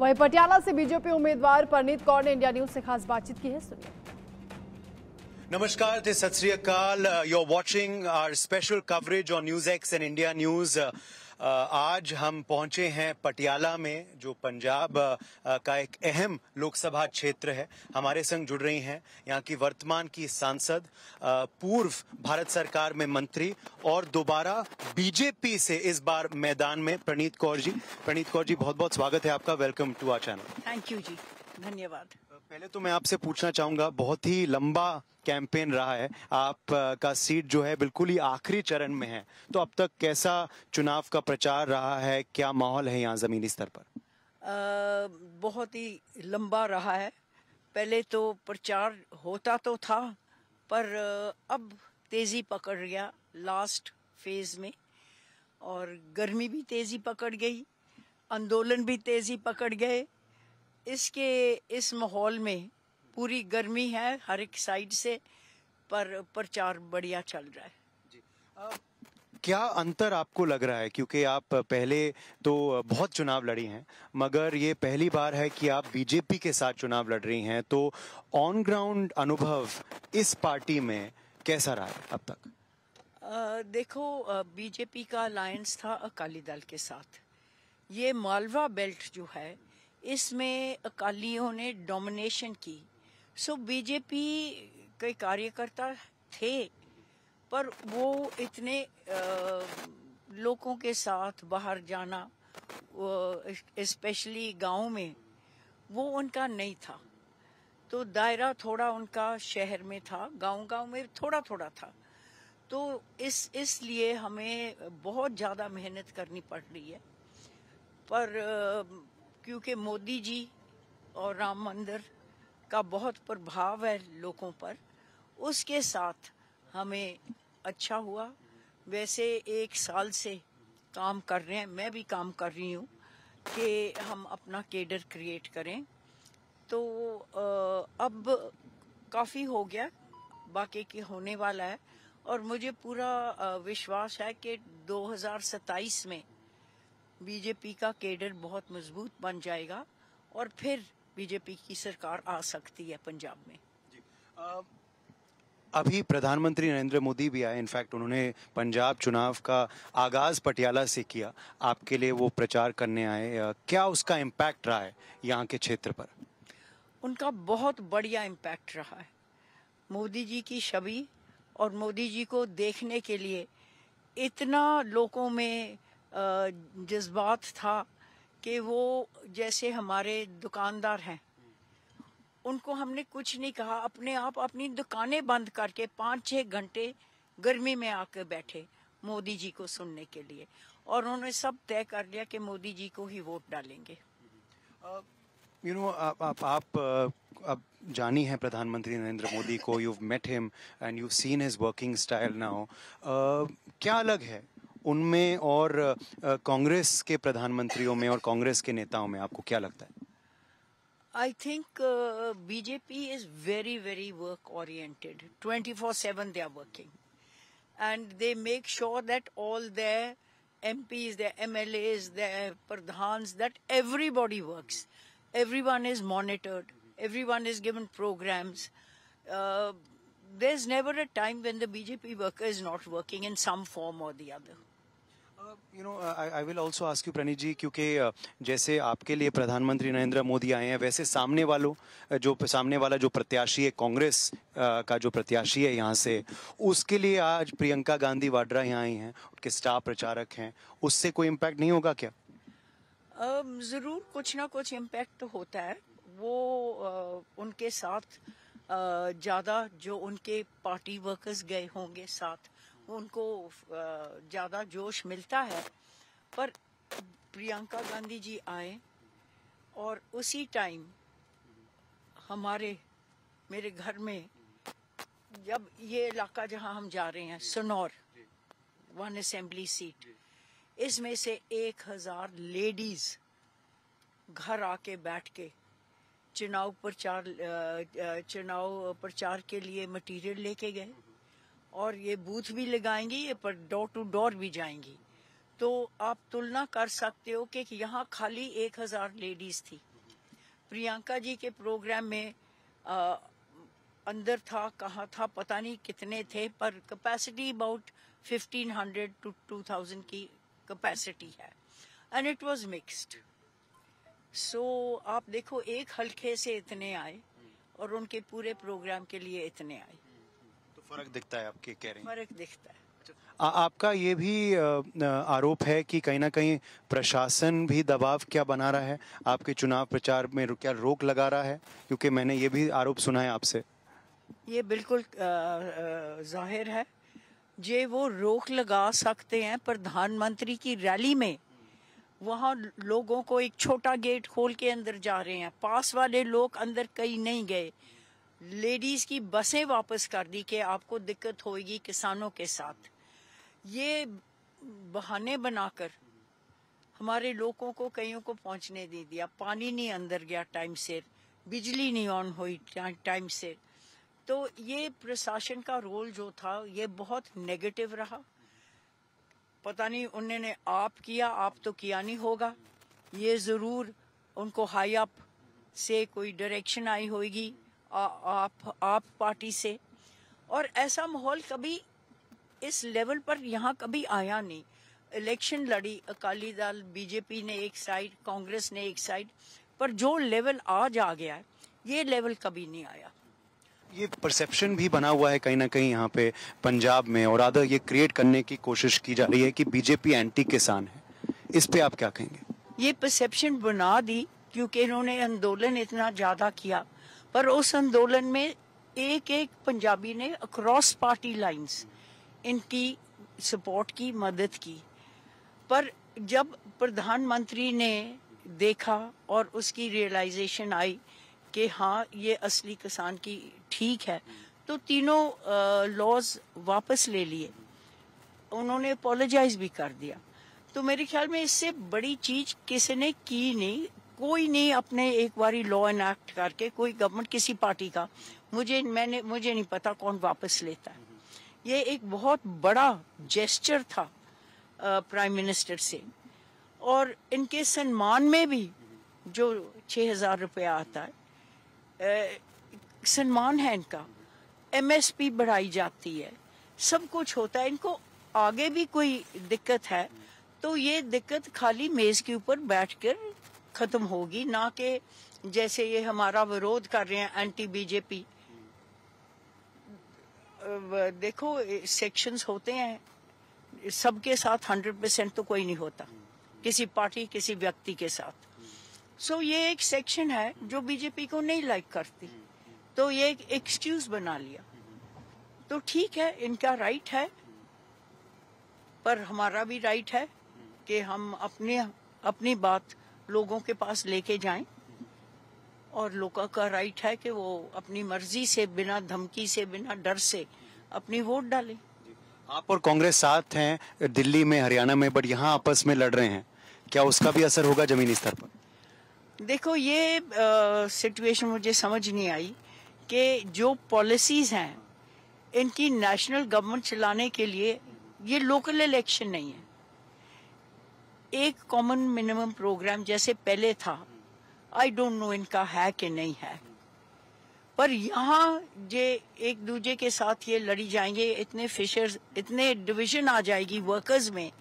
वहीं पटियाला से बीजेपी उम्मीदवार परनीत कौर ने इंडिया न्यूज से खास बातचीत की है, सुनिए। नमस्कार, सत श्री अकाल। You're watching our special coverage on NewsX and India News. आज हम पहुंचे हैं पटियाला में, जो पंजाब का एक अहम लोकसभा क्षेत्र है। हमारे संग जुड़ रही हैं यहाँ की वर्तमान की सांसद, पूर्व भारत सरकार में मंत्री और दोबारा बीजेपी से इस बार मैदान में परनीत कौर जी। परनीत कौर जी, बहुत बहुत स्वागत है आपका। Welcome to our channel. Thank you ji, धन्यवाद। पहले तो मैं आपसे पूछना चाहूंगा, बहुत ही लंबा कैंपेन रहा है, आप का सीट जो है बिल्कुल ही आखिरी चरण में है, तो अब तक कैसा चुनाव का प्रचार रहा है, क्या माहौल है यहाँ जमीनी स्तर पर? बहुत ही लंबा रहा है। पहले तो प्रचार होता तो था, पर अब तेजी पकड़ गया लास्ट फेज में, और गर्मी भी तेजी पकड़ गई, आंदोलन भी तेजी पकड़ गए। इस माहौल में पूरी गर्मी है हर एक साइड से, पर प्रचार बढ़िया चल रहा है। क्या अंतर आपको लग रहा है, क्योंकि आप पहले तो बहुत चुनाव लड़ी हैं, मगर ये पहली बार है कि आप बीजेपी के साथ चुनाव लड़ रही हैं, तो ऑन ग्राउंड अनुभव इस पार्टी में कैसा रहा है अब तक? देखो, बीजेपी का अलायंस था अकाली दल के साथ। ये मालवा बेल्ट जो है, इसमें अकालियों ने डोमिनेशन की। सो बीजेपी के कार्यकर्ता थे, पर वो इतने लोगों के साथ बाहर जाना, स्पेशली गांव में, वो उनका नहीं था। तो दायरा थोड़ा उनका शहर में था, गांव में थोड़ा थोड़ा था। तो इसलिए हमें बहुत ज़्यादा मेहनत करनी पड़ रही है। पर क्योंकि मोदी जी और राम मंदिर का बहुत प्रभाव है लोगों पर, उसके साथ हमें अच्छा हुआ। वैसे 1 साल से काम कर रहे हैं, मैं भी काम कर रही हूँ कि हम अपना केडर क्रिएट करें। तो अब काफ़ी हो गया, बाकी की होने वाला है, और मुझे पूरा विश्वास है कि 2027 में बीजेपी का केडर बहुत मजबूत बन जाएगा और फिर बीजेपी की सरकार आ सकती है पंजाब में। अभी प्रधानमंत्री नरेंद्र मोदी भी आए, इनफैक्ट उन्होंने पंजाब चुनाव का आगाज पटियाला से किया, आपके लिए वो प्रचार करने आए। क्या उसका इम्पैक्ट रहा है यहाँ के क्षेत्र पर? उनका बहुत बढ़िया इम्पैक्ट रहा है। मोदी जी की छवि और मोदी जी को देखने के लिए इतना लोगों में जज्बात था कि वो, जैसे हमारे दुकानदार हैं, उनको हमने कुछ नहीं कहा, अपने आप अपनी दुकानें बंद करके 5-6 घंटे गर्मी में आकर बैठे मोदी जी को सुनने के लिए, और उन्होंने सब तय कर लिया कि मोदी जी को ही वोट डालेंगे। आप जानी है प्रधानमंत्री नरेंद्र मोदी को, you've met him and you've seen his working style now. क्या अलग है उनमें और कांग्रेस के प्रधानमंत्रियों में और कांग्रेस के नेताओं में, आपको क्या लगता है? I think BJP is very, very work oriented. 24/7 they are working, and they make sure that all their MPs, their MLAs, their pradhans, that everybody works. Everyone is monitored. Everyone is given programs. There's never a time when the BJP worker is not working in some form or the other. I will also ask you, प्रणीत जी, क्योंकि जैसे आपके लिए प्रधानमंत्री नरेंद्र मोदी आए हैं, वैसे सामने वाला जो प्रत्याशी है, कांग्रेस का जो प्रत्याशी है यहाँ से, उसके लिए आज प्रियंका गांधी वाड्रा यहाँ आई हैं, उनके स्टार प्रचारक हैं, उससे कोई इम्पैक्ट नहीं होगा क्या? ज़रूर कुछ ना कुछ इम्पैक्ट तो होता है। वो उनके साथ ज़्यादा जो उनके पार्टी वर्कर्स गए होंगे साथ, उनको ज़्यादा जोश मिलता है। पर प्रियंका गांधी जी आए, और उसी टाइम मेरे घर में, जब ये इलाका जहां हम जा रहे हैं, सनौर 1 असेंबली सीट, इसमें से 1000 लेडीज घर आके बैठ के चुनाव प्रचार के लिए मटेरियल लेके गए, और ये बूथ भी लगाएंगी, ये पर डोर टू डोर भी जाएंगी। तो आप तुलना कर सकते हो कि यहाँ खाली 1000 लेडीज थी। प्रियंका जी के प्रोग्राम में अंदर था, कहाँ था पता नहीं कितने थे, पर कैपेसिटी अबाउट 1500 to 2000 की कैपेसिटी है, एंड इट वाज मिक्स्ड। सो आप देखो एक हल्के से इतने आए और उनके पूरे प्रोग्राम के लिए इतने आए, तो फर्क दिखता है, आपके कह रहे हैं। फर्क दिखता है। आपका ये भी आरोप है कि कहीं ना कहीं प्रशासन भी दबाव क्या बना रहा है, आपके चुनाव प्रचार में क्या रोक लगा रहा है, क्योंकि मैंने ये भी आरोप सुना है आपसे। ये बिल्कुल जाहिर है, जे वो रोक लगा सकते हैं। प्रधानमंत्री की रैली में वहाँ लोगों को एक छोटा गेट खोल के अंदर जा रहे हैं, पास वाले लोग अंदर कहीं नहीं गए। लेडीज की बसें वापस कर दी कि आपको दिक्कत होगी किसानों के साथ। ये बहाने बनाकर हमारे लोगों को कईयों को पहुंचने नहीं दिया। पानी नहीं अंदर गया टाइम से, बिजली नहीं ऑन हुई टाइम से। तो ये प्रशासन का रोल जो था ये बहुत नेगेटिव रहा। पता नहीं उन्होंने आप किया, आप तो किया नहीं होगा, ये जरूर उनको हाई अप से कोई डायरेक्शन आई होगी आप पार्टी से। और ऐसा माहौल कभी इस लेवल पर यहाँ कभी आया नहीं। इलेक्शन लड़ी अकाली दल, बीजेपी ने एक साइड, कांग्रेस ने एक साइड, पर जो लेवल आज आ गया है ये लेवल कभी नहीं आया। ये परसेप्शन भी बना हुआ है कहीं ना कहीं यहाँ पे पंजाब में, और आधा ये क्रिएट करने की कोशिश की जा रही है कि बीजेपी एंटी किसान है। इस पे आप क्या कहेंगे? ये परसेप्शन बना दी क्योंकि इन्होंने आंदोलन इतना ज्यादा किया, पर उस आंदोलन में एक एक पंजाबी ने अक्रॉस पार्टी लाइंस इनकी सपोर्ट की, मदद की। पर जब प्रधानमंत्री ने देखा और उसकी रियलाइजेशन आई कि हाँ ये असली किसान की ठीक है, तो तीनों लॉज वापस ले लिए, उन्होंने अपोलोजाइज भी कर दिया। तो मेरे ख्याल में इससे बड़ी चीज किसी ने की नहीं, कोई नहीं अपने एक बारी लॉ एनैक्ट करके, कोई गवर्नमेंट किसी पार्टी का, मुझे नहीं पता कौन वापस लेता है। ये एक बहुत बड़ा जेस्चर था प्राइम मिनिस्टर से। और इनके सम्मान में भी जो 6000 रुपया आता है, सम्मान है इनका, MSP बढ़ाई जाती है, सब कुछ होता है। इनको आगे भी कोई दिक्कत है तो ये दिक्कत खाली मेज के ऊपर बैठकर खत्म होगी, ना कि जैसे ये हमारा विरोध कर रहे हैं एंटी बीजेपी। देखो सेक्शंस होते हैं, सबके साथ 100% तो कोई नहीं होता, किसी पार्टी किसी व्यक्ति के साथ। सो ये एक सेक्शन है जो बीजेपी को नहीं लाइक करती, तो ये एक एक्सक्यूज बना लिया। तो ठीक है, इनका राइट है, पर हमारा भी राइट है कि हम अपनी बात लोगों के पास लेके जाएं, और लोगों का राइट है कि वो अपनी मर्जी से, बिना धमकी से, बिना डर से अपनी वोट डालें। आप और कांग्रेस साथ हैं दिल्ली में, हरियाणा में, बट यहाँ आपस में लड़ रहे हैं, क्या उसका भी असर होगा जमीनी स्तर पर? देखो ये सिचुएशन मुझे समझ नहीं आई कि जो पॉलिसीज हैं इनकी नेशनल गवर्नमेंट चलाने के लिए, ये लोकल इलेक्शन नहीं है। एक कॉमन मिनिमम प्रोग्राम जैसे पहले था, आई डोंट नो इनका है कि नहीं है, पर यहाँ जे एक दूसरे के साथ ये लड़ी जाएंगे, इतने फिशर्स, इतने डिवीजन आ जाएगी वर्कर्स में।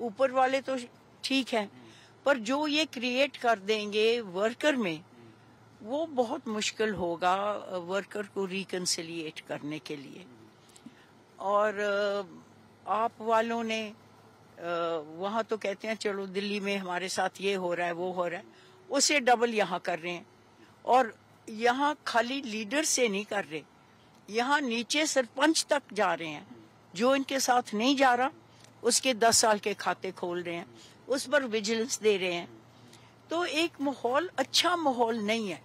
ऊपर वाले तो ठीक है, पर जो ये क्रिएट कर देंगे वर्कर में, वो बहुत मुश्किल होगा वर्कर को रिकंसिलिएट करने के लिए। और आप वालों ने वहाँ तो कहते हैं चलो दिल्ली में हमारे साथ ये हो रहा है वो हो रहा है, उससे डबल यहाँ कर रहे हैं। और यहाँ खाली लीडर से नहीं कर रहे, यहाँ नीचे सरपंच तक जा रहे हैं। जो इनके साथ नहीं जा रहा उसके 10 साल के खाते खोल रहे हैं, उस पर विजिलेंस दे रहे हैं। तो एक माहौल, अच्छा माहौल नहीं है।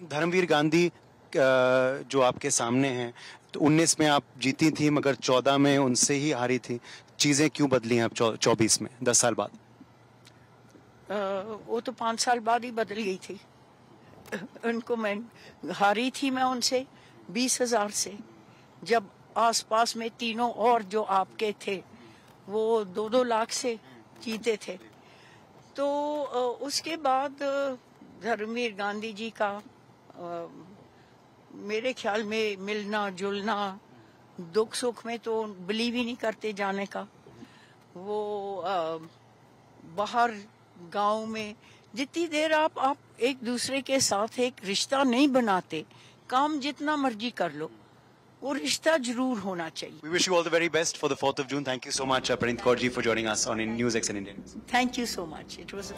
धर्मवीर गांधी जो आपके सामने हैं, तो 19 में आप जीती थी मगर 14 में उनसे ही हारी थी, चीजें क्यों बदली हैं अब 24 में, 10 साल बाद? वो तो 5 साल बाद ही बदल गई थी। उनको मैं हारी थी, मैं उनसे 20,000 से, जब आसपास में तीनों और जो आपके थे वो 2-2 लाख से जीते थे। तो उसके बाद धर्मवीर गांधी जी का मेरे ख्याल में मिलना जुलना, दुख सुख में तो बिलीव ही नहीं करते जाने का। वो बाहर गांव में जितनी देर आप एक दूसरे के साथ एक रिश्ता नहीं बनाते, काम जितना मर्जी कर लो, वो रिश्ता जरूर होना चाहिए। We wish you all the very best for the 4th of June. Thank you so much, Praneeth Kaur ji, for joining us on News X and India News. Thank you so much. It was